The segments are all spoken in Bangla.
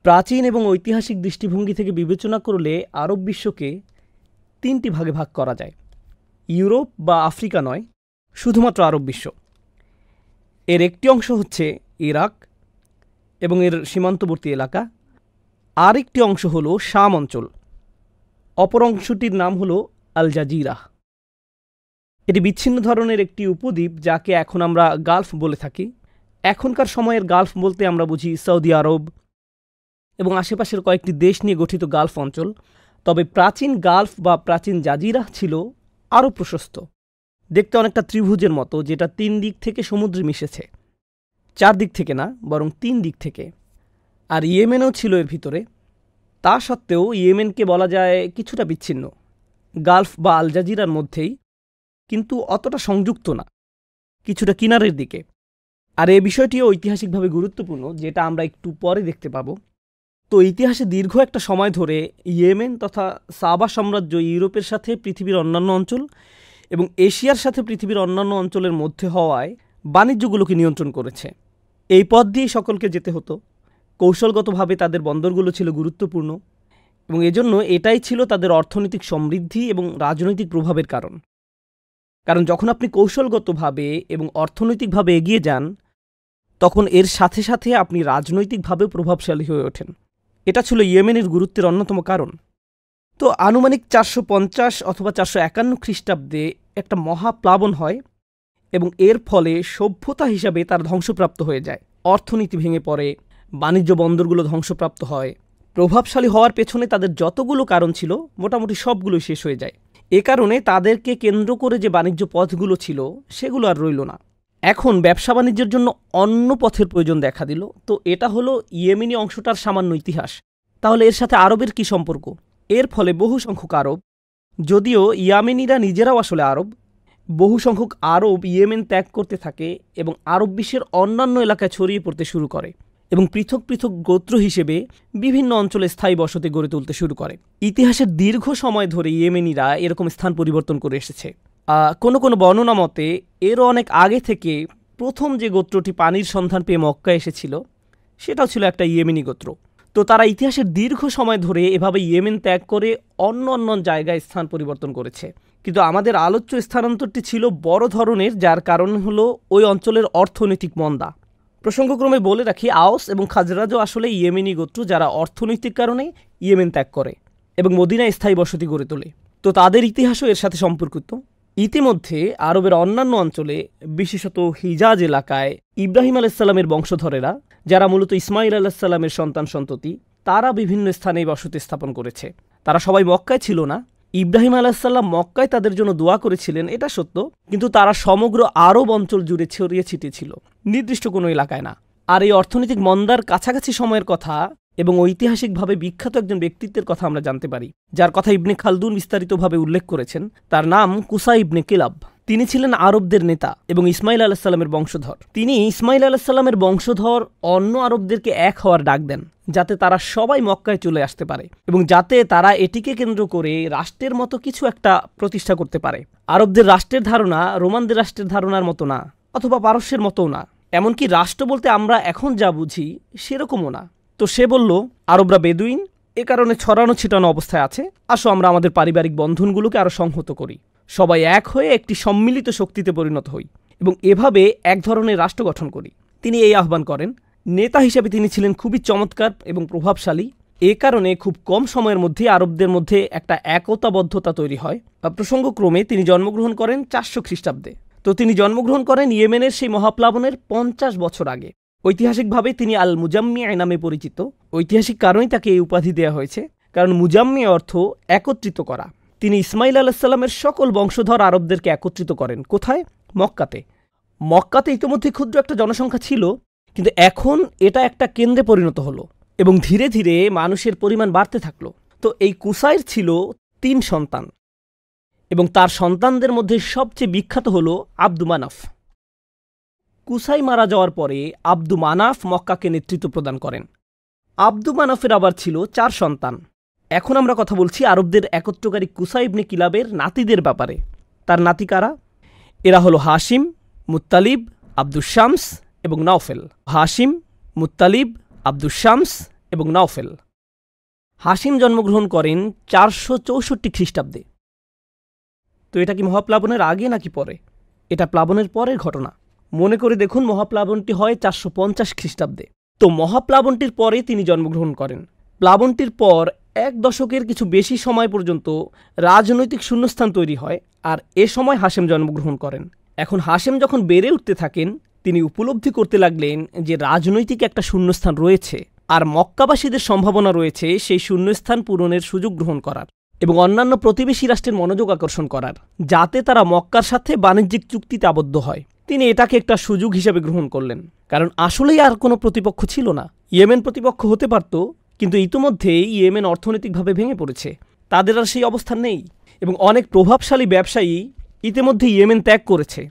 প্রাচীন এবং ঐতিহাসিক দৃষ্টিভঙ্গি থেকে বিবেচনা করলে আরব বিশ্বকে তিনটি ভাগে ভাগ করা যায়। ইউরোপ বা আফ্রিকা নয়, শুধুমাত্র আরব বিশ্ব। এর একটি অংশ হচ্ছে ইরাক এবং এর সীমান্তবর্তী এলাকা, আরেকটি অংশ হল শাম অঞ্চল, অপর অংশটির নাম হল আল জাজিরা। এটি বিচ্ছিন্ন ধরনের একটি উপদ্বীপ যাকে এখন আমরা গালফ বলে থাকি। এখনকার সময়ের গালফ বলতে আমরা বুঝি সৌদি আরব এবং আশেপাশের কয়েকটি দেশ নিয়ে গঠিত গালফ অঞ্চল। তবে প্রাচীন গালফ বা প্রাচীন জাজিরা ছিল আরও প্রশস্ত, দেখতে অনেকটা ত্রিভুজের মতো, যেটা 3 দিক থেকে সমুদ্রে মিশেছে। 4 দিক থেকে না, বরং 3 দিক থেকে। আর ইয়েমেনও ছিল এর ভিতরে। তা সত্ত্বেও ইয়েমেনকে বলা যায় কিছুটা বিচ্ছিন্ন, গালফ বা আল জাজিরার মধ্যেই, কিন্তু অতটা সংযুক্ত না, কিছুটা কিনারের দিকে। আর এই বিষয়টিও ঐতিহাসিকভাবে গুরুত্বপূর্ণ, যেটা আমরা একটু পরে দেখতে পাব। তো ইতিহাসে দীর্ঘ একটা সময় ধরে ইয়েমেন তথা সাবা সাম্রাজ্য ইউরোপের সাথে পৃথিবীর অন্যান্য অঞ্চল এবং এশিয়ার সাথে পৃথিবীর অন্যান্য অঞ্চলের মধ্যে হওয়ায় বাণিজ্যগুলোকে নিয়ন্ত্রণ করেছে। এই পথ দিয়েই সকলকে যেতে হতো। কৌশলগতভাবে তাদের বন্দরগুলো ছিল গুরুত্বপূর্ণ এবং এজন্য এটাই ছিল তাদের অর্থনৈতিক সমৃদ্ধি এবং রাজনৈতিক প্রভাবের কারণ। কারণ যখন আপনি কৌশলগতভাবে এবং অর্থনৈতিকভাবে এগিয়ে যান, তখন এর সাথে সাথে আপনি রাজনৈতিকভাবেও প্রভাবশালী হয়ে ওঠেন। এটা ছিল ইয়েমেনের গুরুত্বের অন্যতম কারণ। তো আনুমানিক 450 অথবা 451 খ্রিস্টাব্দে একটা মহাপ্লাবন হয় এবং এর ফলে সভ্যতা হিসাবে তার ধ্বংসপ্রাপ্ত হয়ে যায়। অর্থনীতি ভেঙে পড়ে, বাণিজ্য বন্দরগুলো ধ্বংসপ্রাপ্ত হয়। প্রভাবশালী হওয়ার পেছনে তাদের যতগুলো কারণ ছিল মোটামুটি সবগুলোই শেষ হয়ে যায়। এ কারণে তাদেরকে কেন্দ্র করে যে বাণিজ্য পথগুলো ছিল সেগুলো আর রইল না। এখন ব্যবসা বাণিজ্যের জন্য অন্য পথের প্রয়োজন দেখা দিল। তো এটা হলো ইয়েমেনি অংশটার সামান্য ইতিহাস। তাহলে এর সাথে আরবের কি সম্পর্ক? এর ফলে বহু সংখ্যক আরব, যদিও ইয়ামেনিরা নিজেরাও আসলে আরব, বহু সংখ্যক আরব ইয়েমেন ত্যাগ করতে থাকে এবং আরব বিশ্বের অন্যান্য এলাকায় ছড়িয়ে পড়তে শুরু করে এবং পৃথক পৃথক গোত্র হিসেবে বিভিন্ন অঞ্চলে স্থায়ী বসতি গড়ে তুলতে শুরু করে। ইতিহাসের দীর্ঘ সময় ধরে ইয়েমেনিরা এরকম স্থান পরিবর্তন করে এসেছে। কোনো কোনো বর্ণনা মতে এরও অনেক আগে থেকে প্রথম যে গোত্রটি পানির সন্ধান পেয়ে মক্কায় এসেছিল সেটাও ছিল একটা ইয়েমেনি গোত্র। তো তারা ইতিহাসের দীর্ঘ সময় ধরে এভাবে ইয়েমেন ত্যাগ করে অন্য অন্য জায়গায় স্থান পরিবর্তন করেছে। কিন্তু আমাদের আলোচ্য স্থানান্তরটি ছিল বড় ধরনের, যার কারণ হলো ওই অঞ্চলের অর্থনৈতিক মন্দা। প্রসঙ্গক্রমে বলে রাখি, আওস এবং খাজরাজও আসলে ইয়েমেনি গোত্র যারা অর্থনৈতিক কারণে ইয়েমেন ত্যাগ করে এবং মদিনায় স্থায়ী বসতি গড়ে তোলে। তো তাদের ইতিহাসও এর সাথে সম্পর্কিত। ইতিমধ্যে আরবের অন্যান্য অঞ্চলে, বিশেষত হিজাজ এলাকায় ইব্রাহিম আলাইসাল্লামের বংশধরেরা, যারা মূলত ইসমাইল আলাইসাল্লামের সন্তান সন্ততি, তারা বিভিন্ন স্থানে বসতি স্থাপন করেছে। তারা সবাই মক্কায় ছিল না। ইব্রাহিম আলাইসাল্লাম মক্কায় তাদের জন্য দোয়া করেছিলেন, এটা সত্য, কিন্তু তারা সমগ্র আরব অঞ্চল জুড়ে ছড়িয়ে ছিটিয়ে ছিল, নির্দিষ্ট কোনো এলাকায় না। আর এই অর্থনৈতিক মন্দার কাছাকাছি সময়ের কথা এবং ঐতিহাসিকভাবে বিখ্যাত একজন ব্যক্তিত্বের কথা আমরা জানতে পারি, যার কথা ইবনে খালদুন বিস্তারিতভাবে উল্লেখ করেছেন। তার নাম কুসাই ইবনে কিলাব। তিনি ছিলেন আরবদের নেতা এবং ইসমাইল আলাইসাল্লামের বংশধর। তিনি ইসমাইল আলাইসাল্লামের বংশধর অন্য আরবদেরকে এক হওয়ার ডাক দেন, যাতে তারা সবাই মক্কায় চলে আসতে পারে এবং যাতে তারা এটিকে কেন্দ্র করে রাষ্ট্রের মতো কিছু একটা প্রতিষ্ঠা করতে পারে। আরবদের রাষ্ট্রের ধারণা রোমানদের রাষ্ট্রের ধারণার মতো না, অথবা পারস্যের মতোও না। এমনকি রাষ্ট্র বলতে আমরা এখন যা বুঝি সেরকমও না। তো সে বলল, আরবরা বেদুইন, এ কারণে ছড়ানো ছিটানো অবস্থায় আছে, আসো আমরা আমাদের পারিবারিক বন্ধনগুলোকে আরও সংহত করি, সবাই এক হয়ে একটি সম্মিলিত শক্তিতে পরিণত হই এবং এভাবে এক ধরনের রাষ্ট্র গঠন করি। তিনি এই আহ্বান করেন। নেতা হিসেবে তিনি ছিলেন খুবই চমৎকার এবং প্রভাবশালী। এ কারণে খুব কম সময়ের মধ্যে আরবদের মধ্যে একটা একতাবদ্ধতা তৈরি হয়। প্রসঙ্গক্রমে তিনি জন্মগ্রহণ করেন 400 খ্রিস্টাব্দে। তো তিনি জন্মগ্রহণ করেন ইয়েমেনের সেই মহাপ্লাবনের 50 বছর আগে। ঐতিহাসিকভাবে তিনি আল মুজাম্মিয়া নামে পরিচিত। ঐতিহাসিক কারণেই তাকে এই উপাধি দেওয়া হয়েছে, কারণ মুজাম্মিয়া অর্থ একত্রিত করা। তিনি ইসমাইল আলাইসাল্লামের সকল বংশধর আরবদেরকে একত্রিত করেন। কোথায়? মক্কাতে। মক্কাতে ইতিমধ্যে ক্ষুদ্র একটা জনসংখ্যা ছিল, কিন্তু এখন এটা একটা কেন্দ্রে পরিণত হলো এবং ধীরে ধীরে মানুষের পরিমাণ বাড়তে থাকলো। তো এই কুসাইর ছিল 3 সন্তান এবং তার সন্তানদের মধ্যে সবচেয়ে বিখ্যাত হলো আব্দু মানাফ। কুসাই মারা যাওয়ার পরে আব্দু মানাফ মক্কাকে নেতৃত্ব প্রদান করেন। আব্দু মানাফের আবার ছিল 4 সন্তান। এখন আমরা কথা বলছি আরবদের একত্রকারী কুসাই ইবনে কিলাবের নাতিদের ব্যাপারে। তার নাতি কারা? এরা হলো হাশিম, মুত্তালিব, আব্দুস শামস এবং নওফেল। হাশিম, মুত্তালিব, আব্দুস শামস এবং নওফেল। হাসিম জন্মগ্রহণ করেন 464 খ্রিস্টাব্দে। তো এটা কি মহাপ্লাবনের আগে নাকি পরে? এটা প্লাবনের পরের ঘটনা। মনে করে দেখুন, মহাপ্লাবনটি হয় 450 খ্রিস্টাব্দে। তো মহাপ্লাবনটির পরে তিনি জন্মগ্রহণ করেন। প্লাবনটির পর 1 দশকের কিছু বেশি সময় পর্যন্ত রাজনৈতিক শূন্যস্থান তৈরি হয়, আর এ সময় হাশেম জন্মগ্রহণ করেন। এখন হাশেম যখন বেড়ে উঠতে থাকেন, তিনি উপলব্ধি করতে লাগলেন যে রাজনৈতিক একটা শূন্যস্থান রয়েছে, আর মক্কাবাসীদের সম্ভাবনা রয়েছে সেই শূন্যস্থান পূরণের সুযোগ গ্রহণ করার এবং অন্যান্য প্রতিবেশী রাষ্ট্রের মনোযোগ আকর্ষণ করার, যাতে তারা মক্কার সাথে বাণিজ্যিক চুক্তিতে আবদ্ধ হয়। তিনি এটাকে একটা সুযোগ হিসেবে গ্রহণ করলেন, কারণ আসলেই আর কোনো প্রতিপক্ষ ছিল না। ইয়েমেন প্রতিপক্ষ হতে পারত, কিন্তু ইতিমধ্যেই ইয়েমেন অর্থনৈতিকভাবে ভেঙে পড়েছে, তাদের আর সেই অবস্থান নেই। এবং অনেক প্রভাবশালী ব্যবসায়ী ইতিমধ্যে ইয়েমেন ত্যাগ করেছে,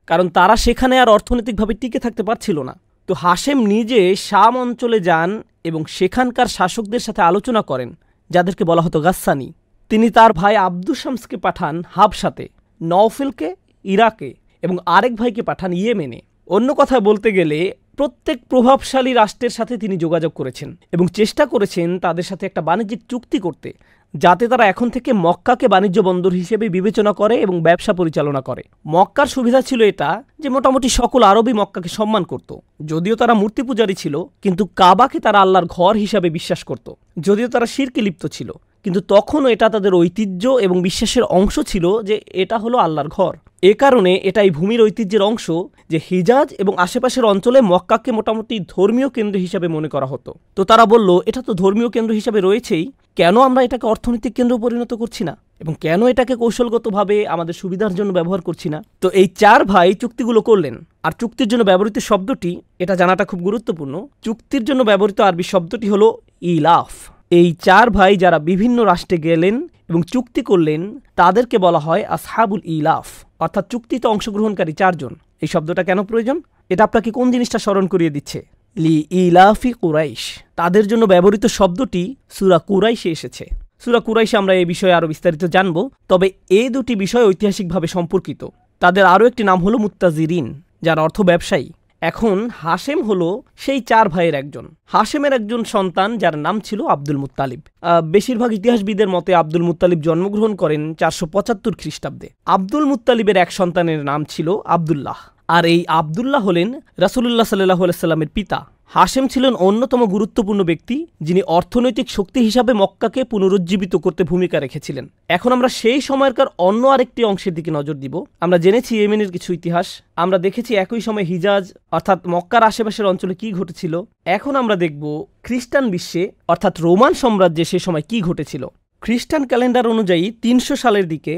কারণ তারা সেখানে আর অর্থনৈতিকভাবে টিকে থাকতে পারছিল না। তো হাশেম নিজে শাম অঞ্চলে যান এবং সেখানকার শাসকদের সাথে আলোচনা করেন, যাদেরকে বলা হতো গাসসানি। তিনি তার ভাই আব্দুস শামসকে পাঠান হাবশাতে, নওফেলকে ইরাকে এবং আরেক ভাইকে পাঠান ইয়েমেনে। অন্য কথায় বলতে গেলে প্রত্যেক প্রভাবশালী রাষ্ট্রের সাথে তিনি যোগাযোগ করেছেন এবং চেষ্টা করেছেন তাদের সাথে একটা বাণিজ্যিক চুক্তি করতে, যাতে তারা এখন থেকে মক্কাকে বাণিজ্য বন্দর হিসেবে বিবেচনা করে এবং ব্যবসা পরিচালনা করে। মক্কার সুবিধা ছিল এটা যে মোটামুটি সকল আরবই মক্কাকে সম্মান করত। যদিও তারা মূর্তি পূজারী ছিল, কিন্তু কাবাকে তারা আল্লাহর ঘর হিসাবে বিশ্বাস করত। যদিও তারা শিরকে লিপ্ত ছিল, কিন্তু তখনও এটা তাদের ঐতিহ্য এবং বিশ্বাসের অংশ ছিল যে এটা হলো আল্লাহর ঘর। এ কারণে এটা এই ভূমির ঐতিহ্যের অংশ যে হিজাজ এবং আশেপাশের অঞ্চলে মক্কাকে মোটামুটি ধর্মীয় কেন্দ্র হিসাবে মনে করা হতো। তো তারা বলল, এটা তো ধর্মীয় কেন্দ্র হিসাবে রয়েছেই, কেন আমরা এটাকে অর্থনৈতিক কেন্দ্র পরিণত করছি না এবং কেন এটাকে কৌশলগতভাবে আমাদের সুবিধার জন্য ব্যবহার করছি না? তো এই 4 ভাই চুক্তিগুলো করলেন। আর চুক্তির জন্য ব্যবহৃত শব্দটি, এটা জানাটা খুব গুরুত্বপূর্ণ, চুক্তির জন্য ব্যবহৃত আরবি শব্দটি হলো ইলাফ। এই 4 ভাই যারা বিভিন্ন রাষ্ট্রে গেলেন এবং চুক্তি করলেন, তাদেরকে বলা হয় আসহাবুল ইলাফ, অর্থাৎ চুক্তিতে অংশগ্রহণকারী 4 জন। এই শব্দটা কেন প্রয়োজন? এটা আপনাকে কোন জিনিসটা স্মরণ করিয়ে দিচ্ছে? লি ইলাফি কুরাইশ। তাদের জন্য ব্যবহৃত শব্দটি সূরা কুরাইশে এসেছে। সূরা কুরাইশে আমরা এই বিষয়ে আরও বিস্তারিত জানব, তবে এই দুটি বিষয় ঐতিহাসিকভাবে সম্পর্কিত। তাদের আরও একটি নাম হলো মুত্তাজিরিন, যার অর্থ ব্যবসায়ী। এখন হাশেম হলো সেই 4 ভাইয়ের একজন। হাশেমের একজন সন্তান যার নাম ছিল আব্দুল মুত্তালিব। বেশিরভাগ ইতিহাসবিদের মতে আব্দুল মুত্তালিব জন্মগ্রহণ করেন 475 খ্রিস্টাব্দে। আব্দুল মুত্তালিবের এক সন্তানের নাম ছিল আবদুল্লাহ, আর এই আবদুল্লাহ হলেন রাসূলুল্লাহ সাল্লাল্লাহু আলাইহি সাল্লামের পিতা। হাশেম ছিলেন অন্যতম গুরুত্বপূর্ণ ব্যক্তি, যিনি অর্থনৈতিক শক্তি হিসাবে মক্কাকে পুনরুজ্জীবিত করতে ভূমিকা রেখেছিলেন। এখন আমরা সেই সময়কার অন্য আরেকটি অংশের দিকে নজর দিব। আমরা জেনেছি ইয়েমেনের কিছু ইতিহাস, আমরা দেখেছি একই সময় হিজাজ অর্থাৎ মক্কার আশেপাশের অঞ্চলে কি ঘটেছিল। এখন আমরা দেখব খ্রিস্টান বিশ্বে অর্থাৎ রোমান সাম্রাজ্যে সে সময় কি ঘটেছিল। খ্রিস্টান ক্যালেন্ডার অনুযায়ী 300 সালের দিকে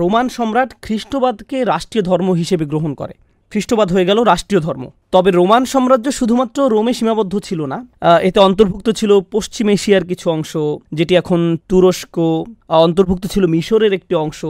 রোমান সম্রাট খ্রিস্টবাদকে রাষ্ট্রীয় ধর্ম হিসেবে গ্রহণ করে। খ্রিস্টবাদ হয়ে গেল রাষ্ট্রীয় ধর্ম। তবে রোমান সাম্রাজ্য শুধুমাত্র রোমে সীমাবদ্ধ ছিল না, এতে অন্তর্ভুক্ত ছিল পশ্চিম এশিয়ার কিছু অংশ, যেটি এখন তুরস্ক, অন্তর্ভুক্ত ছিল মিশরের একটি অংশ,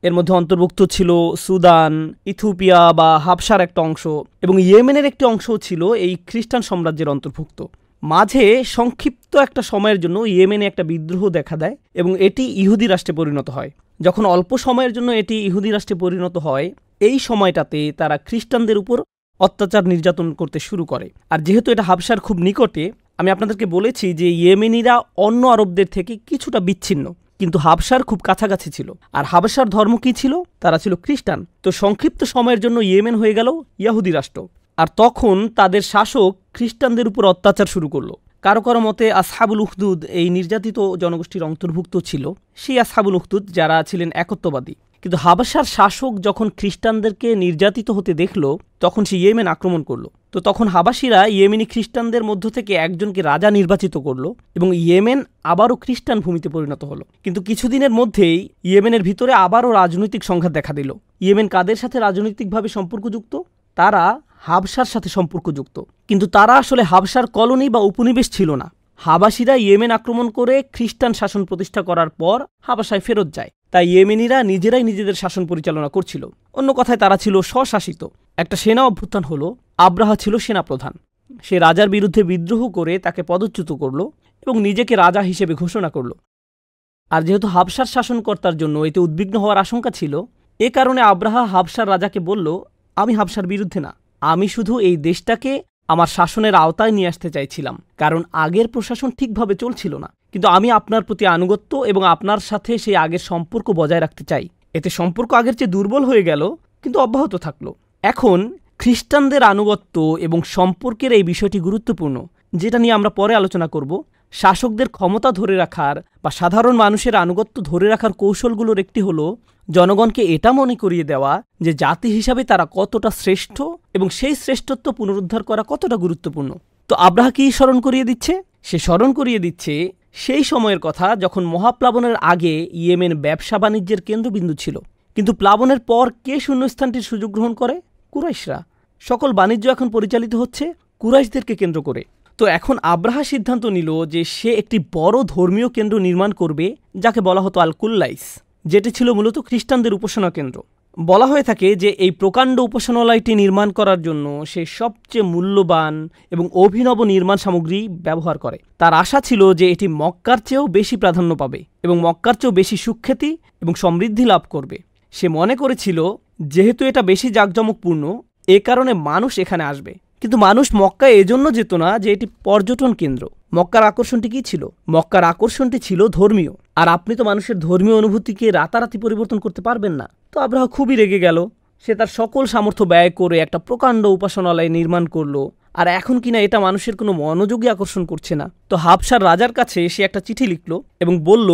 এর মধ্যে অন্তর্ভুক্ত ছিল সুদান, ইথিওপিয়া বা হাবশার একটা অংশ, এবং ইয়েমেনের একটি অংশও ছিল এই খ্রিস্টান সাম্রাজ্যের অন্তর্ভুক্ত। মাঝে সংক্ষিপ্ত একটা সময়ের জন্য ইয়েমেনে একটা বিদ্রোহ দেখা দেয় এবং এটি ইহুদি রাষ্ট্রে পরিণত হয়। যখন অল্প সময়ের জন্য এটি ইহুদি রাষ্ট্রে পরিণত হয়, এই সময়টাতে তারা খ্রিস্টানদের উপর অত্যাচার নির্যাতন করতে শুরু করে। আর যেহেতু এটা হাবশার খুব নিকটে, আমি আপনাদেরকে বলেছি যে ইয়েমেনিরা অন্য আরবদের থেকে কিছুটা বিচ্ছিন্ন, কিন্তু হাবশার খুব কাছাকাছি ছিল। আর হাবশার ধর্ম কি ছিল? তারা ছিল খ্রিস্টান। তো সংক্ষিপ্ত সময়ের জন্য ইয়েমেন হয়ে গেল ইহুদি রাষ্ট্র। আর তখন তাদের শাসক খ্রিস্টানদের উপর অত্যাচার শুরু করলো। কারো কারো মতে আসহাবুল উখদুদ এই নির্যাতিত জনগোষ্ঠীর অন্তর্ভুক্ত ছিল। সেই আসহাবুল উখদুদ যারা ছিলেন একত্ববাদী। কিন্তু হাবশার শাসক যখন খ্রিস্টানদেরকে নির্যাতিত হতে দেখল, তখন সে ইয়েমেন আক্রমণ করলো। তো তখন হাবাসিরা ইয়েমেনি খ্রিস্টানদের মধ্য থেকে একজনকে রাজা নির্বাচিত করলো এবং ইয়েমেন আবারও খ্রিস্টান ভূমিতে পরিণত হলো। কিন্তু কিছুদিনের মধ্যেই ইয়েমেনের ভিতরে আবারও রাজনৈতিক সংঘাত দেখা দিল। ইয়েমেন কাদের সাথে রাজনৈতিকভাবে সম্পর্কযুক্ত? তারা হাবশার সাথে সম্পর্কযুক্ত, কিন্তু তারা আসলে হাবশার কলোনি বা উপনিবেশ ছিল না। হাবাসিরা ইয়েমেন আক্রমণ করে খ্রিস্টান শাসন প্রতিষ্ঠা করার পর হাবাসায় ফেরত যায়। তাই ইয়েমেনিরা নিজেরাই নিজেদের শাসন পরিচালনা করছিল। অন্য কথায় তারা ছিল স্বশাসিত। একটা সেনা অভ্যুত্থান হলো। আব্রাহা ছিল সেনাপ্রধান। সে রাজার বিরুদ্ধে বিদ্রোহ করে তাকে পদচ্যুত করল এবং নিজেকে রাজা হিসেবে ঘোষণা করল। আর যেহেতু হাবশার শাসনকর্তার জন্য এতে উদ্বিগ্ন হওয়ার আশঙ্কা ছিল, এ কারণে আব্রাহা হাবশার রাজাকে বলল, আমি হাবশার বিরুদ্ধে না, আমি শুধু এই দেশটাকে আমার শাসনের আওতায় নিয়ে আসতে চাইছিলাম, কারণ আগের প্রশাসন ঠিকভাবে চলছিল না। কিন্তু আমি আপনার প্রতি আনুগত্য এবং আপনার সাথে সেই আগের সম্পর্ক বজায় রাখতে চাই। এতে সম্পর্ক আগের চেয়ে দুর্বল হয়ে গেল, কিন্তু অব্যাহত থাকলো। এখন খ্রিস্টানদের আনুগত্য এবং সম্পর্কের এই বিষয়টি গুরুত্বপূর্ণ, যেটা নিয়ে আমরা পরে আলোচনা করব। শাসকদের ক্ষমতা ধরে রাখার বা সাধারণ মানুষের আনুগত্য ধরে রাখার কৌশলগুলোর একটি হলো জনগণকে এটা মনে করিয়ে দেওয়া যে জাতি হিসাবে তারা কতটা শ্রেষ্ঠ এবং সেই শ্রেষ্ঠত্ব পুনরুদ্ধার করা কতটা গুরুত্বপূর্ণ। তো আব্রাহা কি স্মরণ করিয়ে দিচ্ছে? সে স্মরণ করিয়ে দিচ্ছে সেই সময়ের কথা যখন মহাপ্লাবনের আগে ইয়েমেন ব্যবসা বাণিজ্যের কেন্দ্রবিন্দু ছিল, কিন্তু প্লাবনের পর কে শূন্যস্থানটির সুযোগ গ্রহণ করে? কুরাইশরা। সকল বাণিজ্য এখন পরিচালিত হচ্ছে কুরাইশদেরকে কেন্দ্র করে। তো এখন আব্রাহা সিদ্ধান্ত নিল যে সে একটি বড় ধর্মীয় কেন্দ্র নির্মাণ করবে, যাকে বলা হতো আল কুল্লাইস, যেটি ছিল মূলত খ্রিস্টানদের উপাসনা কেন্দ্র। বলা হয়ে থাকে যে এই প্রকাণ্ড উপাসনালয়টি নির্মাণ করার জন্য সে সবচেয়ে মূল্যবান এবং অভিনব নির্মাণ সামগ্রী ব্যবহার করে। তার আশা ছিল যে এটি মক্কার চেয়েও বেশি প্রাধান্য পাবে এবং মক্কার চেয়েও বেশি সুখ্যাতি এবং সমৃদ্ধি লাভ করবে। সে মনে করেছিল যেহেতু এটা বেশি জাঁকজমকপূর্ণ, এ কারণে মানুষ এখানে আসবে। কিন্তু মানুষ মক্কায় এজন্য যেত না যে এটি পর্যটন কেন্দ্র। মক্কার আকর্ষণটি কী ছিল? মক্কার আকর্ষণটি ছিল ধর্মীয়, আর আপনি তো মানুষের ধর্মীয় অনুভূতিকে রাতারাতি পরিবর্তন করতে পারবেন না। তো আব্রাহা খুবই রেগে গেল। সে তার সকল সামর্থ্য ব্যয় করে একটা প্রকাণ্ড উপাসনালয় নির্মাণ করলো, আর এখন কিনা এটা মানুষের কোনো মনোযোগই আকর্ষণ করছে না। তো হাবশার রাজার কাছে সে একটা চিঠি লিখল এবং বলল,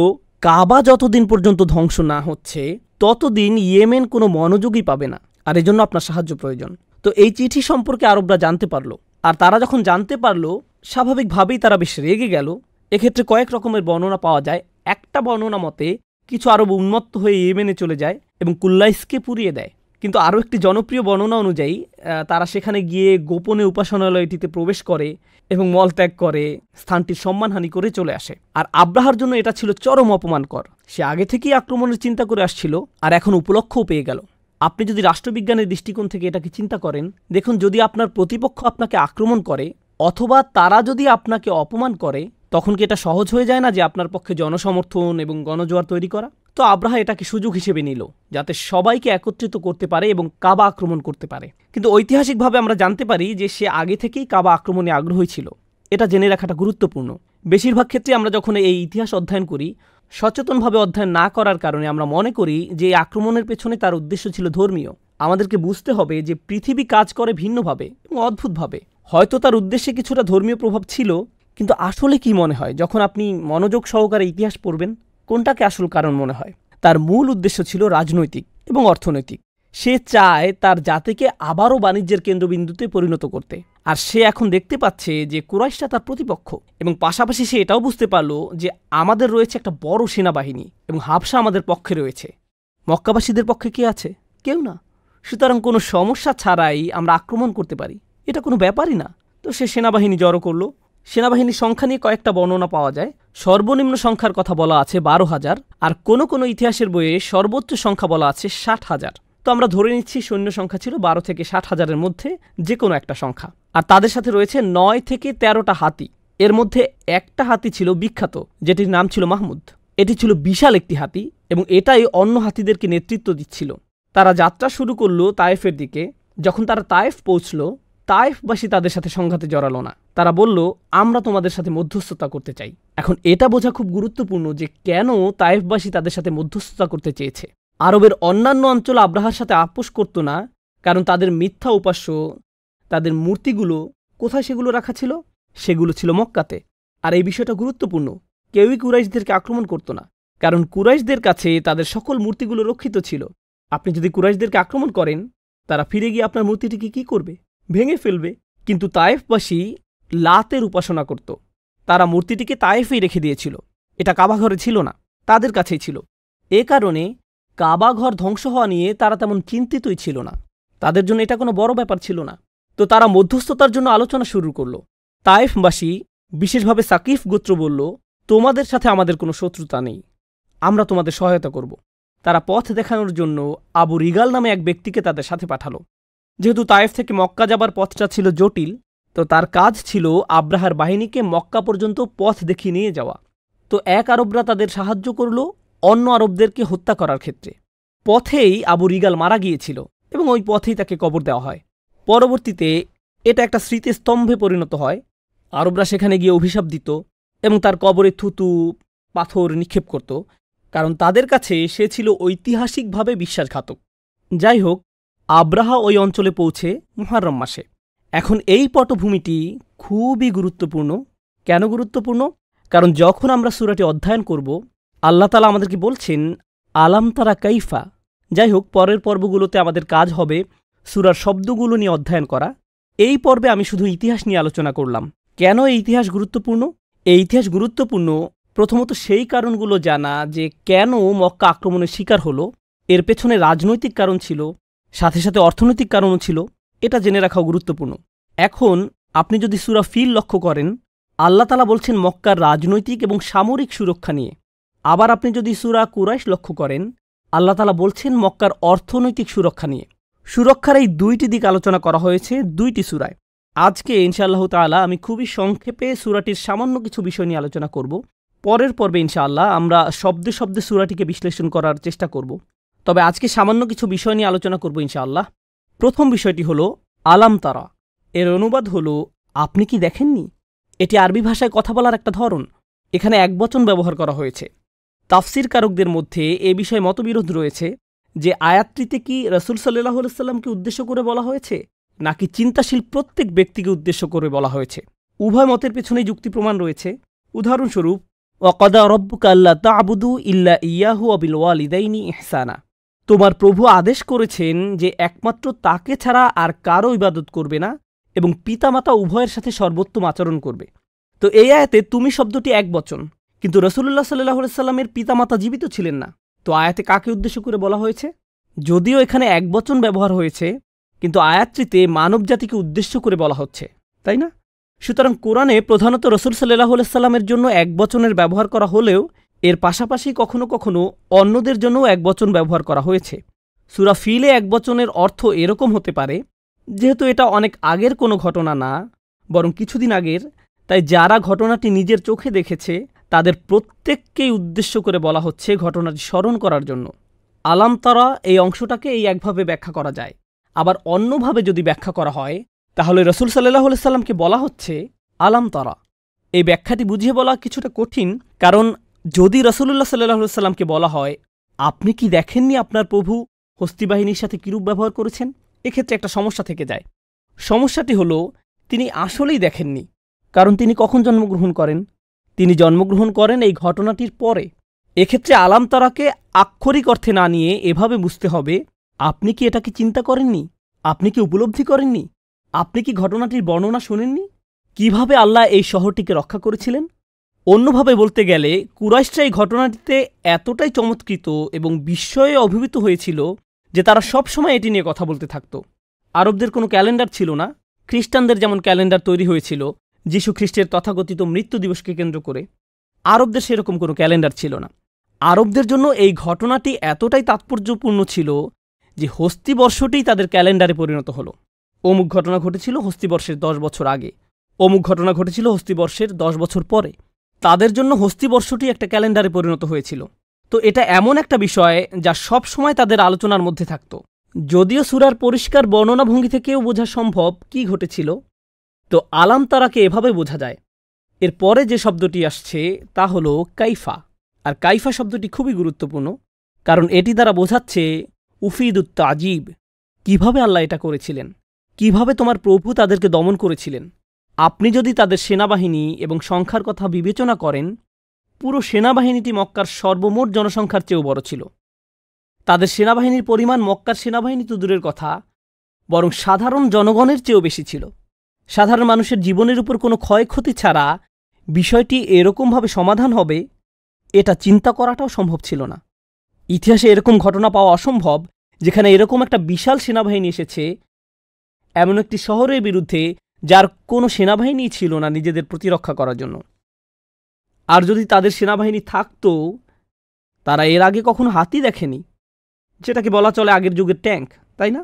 কাবা যতদিন পর্যন্ত ধ্বংস না হচ্ছে ততদিন ইয়েমেন কোনো মনোযোগই পাবে না, আর এজন্য আপনার সাহায্য প্রয়োজন। তো এই চিঠি সম্পর্কে আরবরা জানতে পারলো, আর তারা যখন জানতে পারলো স্বাভাবিকভাবেই তারা বেশ রেগে গেল। এক্ষেত্রে কয়েক রকমের বর্ণনা পাওয়া যায়। একটা বর্ণনা মতে কিছু আরব উন্মত্ত হয়ে ইয়েমেনে চলে যায় এবং কুল্লাইসকে পুড়িয়ে দেয়। কিন্তু আরও একটি জনপ্রিয় বর্ণনা অনুযায়ী তারা সেখানে গিয়ে গোপনে উপাসনালয়টিতে প্রবেশ করে এবং মলত্যাগ করে, স্থানটির সম্মানহানি করে চলে আসে। আর আব্রাহার জন্য এটা ছিল চরম অপমানকর। সে আগে থেকেই আক্রমণের চিন্তা করে আসছিল, আর এখন উপলক্ষও পেয়ে গেল। আপনি যদি রাষ্ট্রবিজ্ঞানের দৃষ্টিকোণ থেকে এটাকে চিন্তা করেন, দেখুন, যদি আপনার প্রতিপক্ষ আপনাকে আক্রমণ করে অথবা তারা যদি আপনাকে অপমান করে, তখন কি এটা সহজ হয়ে যায় না যে আপনার পক্ষে জনসমর্থন এবং গণজোয়ার তৈরি করা? তো আব্রাহা এটাকে সুযোগ হিসেবে নিল যাতে সবাইকে একত্রিত করতে পারে এবং কাবা আক্রমণ করতে পারে। কিন্তু ঐতিহাসিকভাবে আমরা জানতে পারি যে সে আগে থেকেই কাবা আক্রমণে আগ্রহী ছিল। এটা জেনে রাখাটা গুরুত্বপূর্ণ। বেশিরভাগ ক্ষেত্রে আমরা যখন এই ইতিহাস অধ্যয়ন করি, সচেতনভাবে অধ্যয়ন না করার কারণে আমরা মনে করি যে এই আক্রমণের পেছনে তার উদ্দেশ্য ছিল ধর্মীয়। আমাদেরকে বুঝতে হবে যে পৃথিবী কাজ করে ভিন্নভাবে এবং অদ্ভুতভাবে। হয়তো তার উদ্দেশ্যে কিছুটা ধর্মীয় প্রভাব ছিল, কিন্তু আসলে কি মনে হয় যখন আপনি মনোযোগ সহকারে ইতিহাস পড়বেন, কোনটাকে আসল কারণ মনে হয়? তার মূল উদ্দেশ্য ছিল রাজনৈতিক এবং অর্থনৈতিক। সে চায় তার জাতিকে আবারও বাণিজ্যের কেন্দ্রবিন্দুতে পরিণত করতে। আর সে এখন দেখতে পাচ্ছে যে কুরাইশরা তার প্রতিপক্ষ, এবং পাশাপাশি সে এটাও বুঝতে পারল যে আমাদের রয়েছে একটা বড় সেনাবাহিনী এবং হাবশা আমাদের পক্ষে রয়েছে। মক্কাবাসীদের পক্ষে কে আছে? কেউ না। সুতরাং কোনো সমস্যা ছাড়াই আমরা আক্রমণ করতে পারি, এটা কোনো ব্যাপারই না। তো সে সেনাবাহিনী জড়ো করলো। সেনাবাহিনীর সংখ্যা নিয়ে কয়েকটা বর্ণনা পাওয়া যায়। সর্বনিম্ন সংখ্যার কথা বলা আছে 12,000, আর কোনো কোনো ইতিহাসের বইয়ে সর্বোচ্চ সংখ্যা বলা আছে 60,000। তো আমরা ধরে নিচ্ছি সৈন্য সংখ্যা ছিল 12 থেকে 60,000-এর মধ্যে যে কোনো একটা সংখ্যা। আর তাদের সাথে রয়েছে 9 থেকে 13টা হাতি। এর মধ্যে একটা হাতি ছিল বিখ্যাত, যেটির নাম ছিল মাহমুদ। এটি ছিল বিশাল একটি হাতি এবং এটাই অন্য হাতিদেরকে নেতৃত্ব দিচ্ছিল। তারা যাত্রা শুরু করলো তায়েফের দিকে। যখন তারা তায়েফ পৌঁছল, তায়েফবাসী তাদের সাথে সংঘাতে জড়ালো না। তারা বলল, আমরা তোমাদের সাথে মধ্যস্থতা করতে চাই। এখন এটা বোঝা খুব গুরুত্বপূর্ণ যে কেন তায়েফবাসী তাদের সাথে মধ্যস্থতা করতে চেয়েছে। আরবের অন্যান্য অঞ্চল আব্রাহার সাথে আপোষ করত না, কারণ তাদের মিথ্যা উপাস্য, তাদের মূর্তিগুলো কোথায় সেগুলো রাখা ছিল? সেগুলো ছিল মক্কাতে। আর এই বিষয়টা গুরুত্বপূর্ণ। কেউই কুরাইশদেরকে আক্রমণ করত না, কারণ কুরাইশদের কাছে তাদের সকল মূর্তিগুলো রক্ষিত ছিল। আপনি যদি কুরাইশদেরকে আক্রমণ করেন, তারা ফিরে গিয়ে আপনার মূর্তিটিকে কি করবে? ভেঙে ফেলবে। কিন্তু তায়েফবাসী লাতের উপাসনা করত। তারা মূর্তিটিকে তায়েফেই রেখে দিয়েছিল। এটা কাবাঘরে ছিল না, তাদের কাছেই ছিল। এ কারণে কাবাঘর ধ্বংস হওয়া নিয়ে তারা তেমন চিন্তিতই ছিল না। তাদের জন্য এটা কোনো বড় ব্যাপার ছিল না। তো তারা মধ্যস্থতার জন্য আলোচনা শুরু করল। তায়েফবাসী, বিশেষভাবে সাকিফ গোত্র বলল, তোমাদের সাথে আমাদের কোনো শত্রুতা নেই, আমরা তোমাদের সহায়তা করব। তারা পথ দেখানোর জন্য আবু রিগাল নামে এক ব্যক্তিকে তাদের সাথে পাঠালো। যেহেতু তায়েফ থেকে মক্কা যাবার পথটা ছিল জটিল, তো তার কাজ ছিল আব্রাহার বাহিনীকে মক্কা পর্যন্ত পথ দেখিয়ে নিয়ে যাওয়া। তো এক আরবরা তাদের সাহায্য করল অন্য আরবদেরকে হত্যা করার ক্ষেত্রে। পথেই আবু রিগাল মারা গিয়েছিল এবং ওই পথেই তাকে কবর দেওয়া হয়। পরবর্তীতে এটা একটা স্মৃতিস্তম্ভে পরিণত হয়। আরবরা সেখানে গিয়ে অভিশাপ দিত এবং তার কবরে থুতু পাথর নিক্ষেপ করত, কারণ তাদের কাছে সে ছিল ঐতিহাসিকভাবে বিশ্বাসঘাতক। যাই হোক, আব্রাহা ওই অঞ্চলে পৌঁছে মুহাররম মাসে। এখন এই পটভূমিটি খুবই গুরুত্বপূর্ণ। কেন গুরুত্বপূর্ণ? কারণ যখন আমরা সূরাটি অধ্যয়ন করব, আল্লাহ তাআলা আমাদেরকে বলছেন আলাম তারা কাইফা। যাই হোক, পরের পর্বগুলোতে আমাদের কাজ হবে সূরার শব্দগুলো নিয়ে অধ্যয়ন করা। এই পর্বে আমি শুধু ইতিহাস নিয়ে আলোচনা করলাম। কেন এই ইতিহাস গুরুত্বপূর্ণ? এই ইতিহাস গুরুত্বপূর্ণ প্রথমত সেই কারণগুলো জানা যে কেন মক্কা আক্রমণের শিকার হলো। এর পেছনে রাজনৈতিক কারণ ছিল, সাথে সাথে অর্থনৈতিক কারণও ছিল। এটা জেনে রাখাও গুরুত্বপূর্ণ। এখন আপনি যদি সূরা ফিল লক্ষ্য করেন, আল্লাহ তাআলা বলছেন মক্কার রাজনৈতিক এবং সামরিক সুরক্ষা নিয়ে। আবার আপনি যদি সূরা কুরাইশ লক্ষ্য করেন, আল্লাহ তাআলা বলছেন মক্কার অর্থনৈতিক সুরক্ষা নিয়ে। সুরক্ষার এই দুইটি দিক আলোচনা করা হয়েছে দুইটি সূরায়। আজকে ইনশাআল্লাহ তাআলা আমি খুবই সংক্ষেপে সূরাটির সামান্য কিছু বিষয় নিয়ে আলোচনা করব। পরের পর্বে ইনশাআল্লাহ আমরা শব্দে শব্দে সূরাটিকে বিশ্লেষণ করার চেষ্টা করব। তবে আজকে সামান্য কিছু বিষয় নিয়ে আলোচনা করব ইনশাআল্লাহ। প্রথম বিষয়টি হলো আলাম তারা। এর অনুবাদ হলো আপনি কি দেখেননি। এটি আরবি ভাষায় কথা বলার একটা ধরন। এখানে একবচন ব্যবহার করা হয়েছে। তাফসির কারকদের মধ্যে এ বিষয়ে মতবিরোধ রয়েছে যে আয়াতটিতে কি রাসূল সাল্লাল্লাহু আলাইহি ওয়াসাল্লামকে উদ্দেশ্য করে বলা হয়েছে নাকি চিন্তাশীল প্রত্যেক ব্যক্তিকে উদ্দেশ্য করে বলা হয়েছে। উভয় মতের পেছনেই যুক্তি প্রমাণ রয়েছে। উদাহরণস্বরূপ, ওয়াকাদা রব্বুকা আল্লা তা'বুদু ইল্লা ইয়াহু ওয়া বিল ওয়ালিদাইনি ইহসানা। তোমার প্রভু আদেশ করেছেন যে একমাত্র তাকে ছাড়া আর কারও ইবাদত করবে না এবং পিতামাতা উভয়ের সাথে সর্বোত্তম আচরণ করবে। তো এই আয়াতে তুমি শব্দটি একবচন, কিন্তু রাসূলুল্লাহ সাল্লাল্লাহু আলাইহি ওয়াসাল্লামের পিতামাতা জীবিত ছিলেন না। তো আয়াতে কাকে উদ্দেশ্য করে বলা হয়েছে? যদিও এখানে একবচন ব্যবহার হয়েছে, কিন্তু আয়াতটিতে মানবজাতিকে উদ্দেশ্য করে বলা হচ্ছে, তাই না? সুতরাং কোরআনে প্রধানত রাসূল সাল্লাল্লাহু আলাইহি ওয়াসাল্লামের জন্য একবচনের ব্যবহার করা হলেও এর পাশাপাশি কখনো কখনো অন্যদের জন্যও একবচন ব্যবহার করা হয়েছে। সূরা ফিলে একবচনের অর্থ এরকম হতে পারে, যেহেতু এটা অনেক আগের কোনো ঘটনা না, বরং কিছুদিন আগের, তাই যারা ঘটনাটি নিজের চোখে দেখেছে তাদের প্রত্যেককেই উদ্দেশ্য করে বলা হচ্ছে ঘটনাটি স্মরণ করার জন্য। আলাম তারা এই অংশটাকে এই একভাবে ব্যাখ্যা করা যায়। আবার অন্যভাবে যদি ব্যাখ্যা করা হয়, তাহলে রাসূল সাল্লাল্লাহু আলাইহি ওয়াসাল্লামকে বলা হচ্ছে আলাম তারা। এই ব্যাখ্যাটি বুঝিয়ে বলা কিছুটা কঠিন, কারণ যদি রাসূলুল্লাহ সাল্লাল্লাহু আলাইহি ওয়াসাল্লামকে বলা হয় আপনি কি দেখেননি আপনার প্রভু হস্তি বাহিনীর সাথে কিরূপ ব্যবহার করেছেন, এক্ষেত্রে একটা সমস্যা থেকে যায়। সমস্যাটি হলো তিনি আসলেই দেখেননি, কারণ তিনি কখন জন্মগ্রহণ করেন? তিনি জন্মগ্রহণ করেন এই ঘটনাটির পরে। এক্ষেত্রে আলাম তারাকে আক্ষরিক অর্থে না নিয়ে এভাবে বুঝতে হবে আপনি কি এটাকে চিন্তা করেননি, আপনি কি উপলব্ধি করেননি, আপনি কি ঘটনাটির বর্ণনা শোনেননি, কিভাবে আল্লাহ এই শহরটিকে রক্ষা করেছিলেন। অন্যভাবে বলতে গেলে কুরাইশরা এই ঘটনাটিতে এতটাই চমৎকৃত এবং বিস্ময়ে অভিভূত হয়েছিল যে তারা সবসময় এটি নিয়ে কথা বলতে থাকত। আরবদের কোনো ক্যালেন্ডার ছিল না। খ্রিস্টানদের যেমন ক্যালেন্ডার তৈরি হয়েছিল যীশু খ্রিস্টের তথাকথিত মৃত্যু দিবসকে কেন্দ্র করে, আরবদের সেরকম কোনো ক্যালেন্ডার ছিল না। আরবদের জন্য এই ঘটনাটি এতটাই তাৎপর্যপূর্ণ ছিল যে হস্তিবর্ষটিই তাদের ক্যালেন্ডারে পরিণত হলো। অমুক ঘটনা ঘটেছিল হস্তিবর্ষের 10 বছর আগে, অমুক ঘটনা ঘটেছিল হস্তিবর্ষের 10 বছর পরে। তাদের জন্য হস্তিবর্ষটি একটা ক্যালেন্ডারে পরিণত হয়েছিল। তো এটা এমন একটা বিষয় যা সব সময় তাদের আলোচনার মধ্যে থাকত। যদিও সূরার পরিষ্কার বর্ণনাভঙ্গি থেকেও বোঝা সম্ভব কি ঘটেছিল, তো আলাম তারাকে এভাবে বোঝা যায়। এর পরে যে শব্দটি আসছে তা হলো কাইফা। আর কাইফা শব্দটি খুবই গুরুত্বপূর্ণ, কারণ এটি দ্বারা বোঝাচ্ছে উফিদুত তাজিব। কিভাবে আল্লাহ এটা করেছিলেন, কিভাবে তোমার প্রভু তাদেরকে দমন করেছিলেন। আপনি যদি তাদের সেনাবাহিনী এবং সংখ্যার কথা বিবেচনা করেন, পুরো সেনাবাহিনীটি মক্কার সর্বমোট জনসংখ্যার চেয়েও বড় ছিল। তাদের সেনাবাহিনীর পরিমাণ মক্কার সেনাবাহিনী তো দূরের কথা, বরং সাধারণ জনগণের চেয়েও বেশি ছিল। সাধারণ মানুষের জীবনের উপর কোনো ক্ষয়ক্ষতি ছাড়া বিষয়টি এরকমভাবে সমাধান হবে, এটা চিন্তা করাটাও সম্ভব ছিল না। ইতিহাসে এরকম ঘটনা পাওয়া অসম্ভব যেখানে এরকম একটা বিশাল সেনাবাহিনী এসেছে এমন একটি শহরের বিরুদ্ধে যার কোনো সেনাবাহিনী ছিল না নিজেদের প্রতিরক্ষা করার জন্য। আর যদি তাদের সেনাবাহিনী থাকতো, তারা এর আগে কখনো হাতি দেখেনি, যেটাকে বলা চলে আগের যুগের ট্যাঙ্ক, তাই না?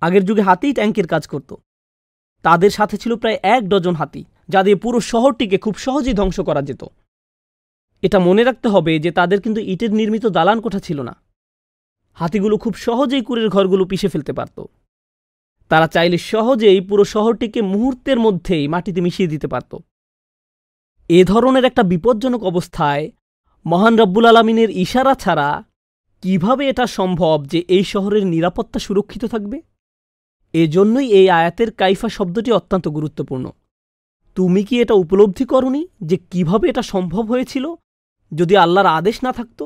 আগের যুগে হাতিই ট্যাঙ্কের কাজ করত। তাদের সাথে ছিল প্রায় 1 ডজন হাতি, যা দিয়ে পুরো শহরটিকে খুব সহজেই ধ্বংস করা যেত। এটা মনে রাখতে হবে যে তাদের কিন্তু ইটের নির্মিত দালান কোঠা ছিল না। হাতিগুলো খুব সহজেই কুড়ের ঘরগুলো পিষে ফেলতে পারত। তারা চাইলে সহজেই পুরো শহরটিকে মুহূর্তের মধ্যেই মাটিতে মিশিয়ে দিতে পারত। এ ধরনের একটা বিপজ্জনক অবস্থায় মহান রব্বুল আলামিনের ইশারা ছাড়া কিভাবে এটা সম্ভব যে এই শহরের নিরাপত্তা সুরক্ষিত থাকবে? এজন্যই এই আয়াতের কাইফা শব্দটি অত্যন্ত গুরুত্বপূর্ণ। তুমি কি এটা উপলব্ধি করনি যে কিভাবে এটা সম্ভব হয়েছিল যদি আল্লাহর আদেশ না থাকত?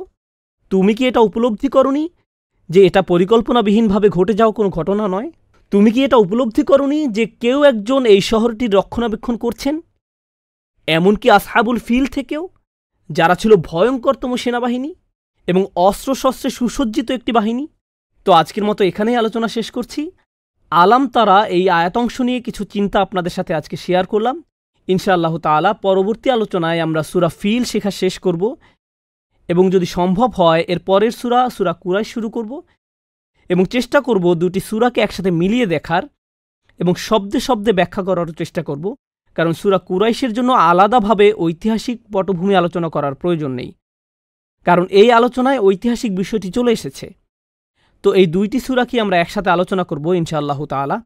তুমি কি এটা উপলব্ধি করনি যে এটা পরিকল্পনাবিহীনভাবে ঘটে যাওয়া কোনো ঘটনা নয়? তুমি কি এটা উপলব্ধি করনি যে কেউ একজন এই শহরটির রক্ষণাবেক্ষণ করছেন, এমনকি আসহাবুল ফিল থেকেও, যারা ছিল ভয়ঙ্করতম সেনাবাহিনী এবং অস্ত্রশস্ত্রে সুসজ্জিত একটি বাহিনী? তো আজকের মতো এখানেই আলোচনা শেষ করছি। আলাম তারা এই আয়াতংশ নিয়ে কিছু চিন্তা আপনাদের সাথে আজকে শেয়ার করলাম। ইনশাআল্লাহ তাআলা পরবর্তী আলোচনায় আমরা সূরা ফিল শেখা শেষ করব এবং যদি সম্ভব হয় এর পরের সূরা কুরাইশ শুরু করব এবং চেষ্টা করব দুটি সূরাকে একসাথে মিলিয়ে দেখার এবং শব্দে শব্দে ব্যাখ্যা করার চেষ্টা করব, কারণ সূরা কুরাইশের জন্য আলাদাভাবে ঐতিহাসিক পটভূমি আলোচনা করার প্রয়োজন নেই, কারণ এই আলোচনায় ঐতিহাসিক বিষয়টি চলে এসেছে। তো এই দুইটি সূরা কি আমরা একসাথে আলোচনা করব ইনশাআল্লাহ তাআলা।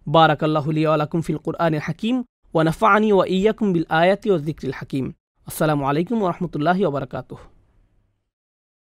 বারাকাল্লাহু লি ওয়া লাকুম ফিল কুরআনিল হাকিম ওয়া নাফা'নি ওয়া ইয়্যাকুম বিল আয়াতি ওয়াজ যিকরিল হাকিম। আসসালামু আলাইকুম ওয়া রাহমাতুল্লাহি ওয়া বারাকাতুহু।